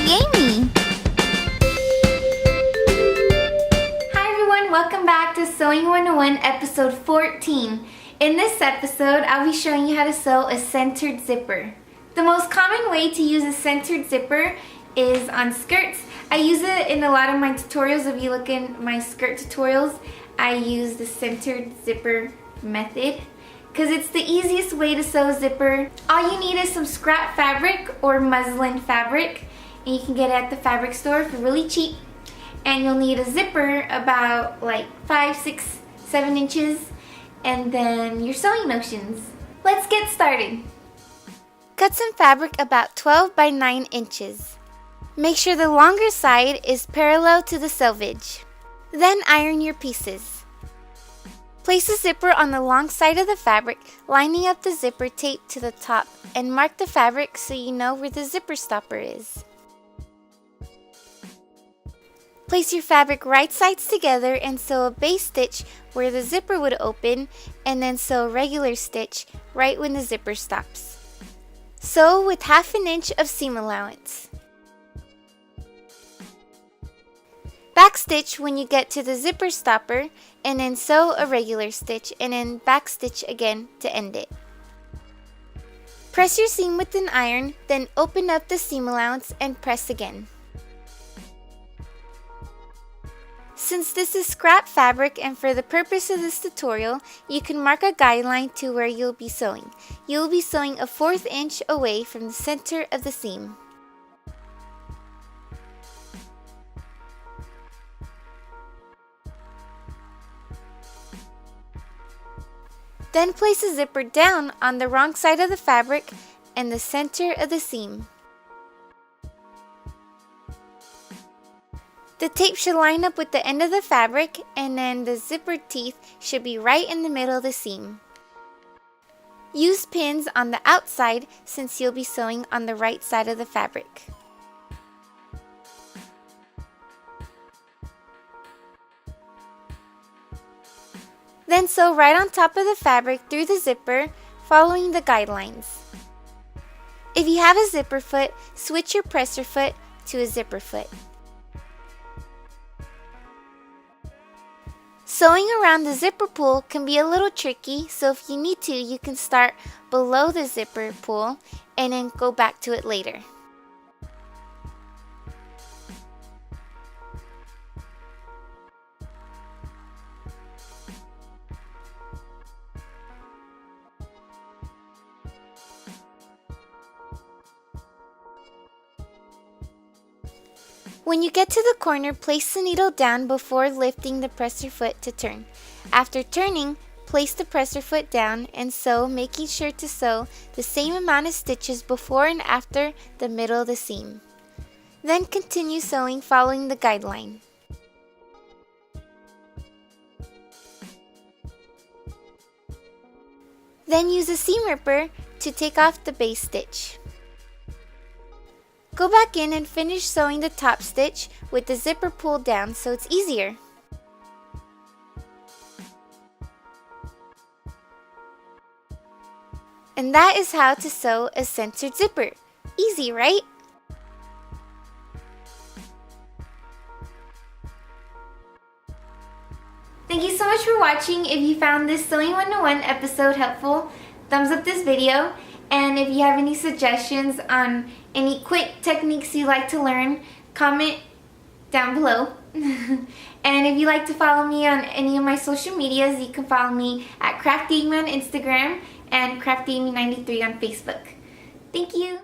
Amy! Hi everyone, welcome back to Sewing 101 episode 14. In this episode, I'll be showing you how to sew a centered zipper. The most common way to use a centered zipper is on skirts. I use it in a lot of my tutorials. If you look in my skirt tutorials, I use the centered zipper method because it's the easiest way to sew a zipper. All you need is some scrap fabric or muslin fabric, and you can get it at the fabric store for really cheap. And you'll need a zipper about like 5, 6, 7 inches, and then your sewing motions. Let's get started. Cut some fabric about 12 by 9 inches. Make sure the longer side is parallel to the selvage. Then iron your pieces. Place the zipper on the long side of the fabric, lining up the zipper tape to the top, and mark the fabric so you know where the zipper stopper is. Place your fabric right sides together and sew a base stitch where the zipper would open, and then sew a regular stitch right when the zipper stops. Sew with 1/2 inch of seam allowance. Backstitch when you get to the zipper stopper, and then sew a regular stitch and then backstitch again to end it. Press your seam with an iron, then open up the seam allowance and press again. Since this is scrap fabric and for the purpose of this tutorial, you can mark a guideline to where you'll be sewing. You'll be sewing a 1/4 inch away from the center of the seam. Then place the zipper down on the wrong side of the fabric and the center of the seam. The tape should line up with the end of the fabric, and then the zipper teeth should be right in the middle of the seam. Use pins on the outside since you'll be sewing on the right side of the fabric. Then sew right on top of the fabric through the zipper, following the guidelines. If you have a zipper foot, switch your presser foot to a zipper foot. Sewing around the zipper pull can be a little tricky, so if you need to, you can start below the zipper pull and then go back to it later. When you get to the corner, place the needle down before lifting the presser foot to turn. After turning, place the presser foot down and sew, making sure to sew the same amount of stitches before and after the middle of the seam. Then continue sewing following the guideline. Then use a seam ripper to take off the base stitch. Go back in and finish sewing the top stitch with the zipper pulled down so it's easier. And that is how to sew a centered zipper. Easy, right? Thank you so much for watching. If you found this Sewing 101 episode helpful, thumbs up this video. And if you have any suggestions on any quick techniques you'd like to learn, comment down below. And if you'd like to follow me on any of my social medias, you can follow me at Crafty on Instagram and Crafty93 on Facebook. Thank you.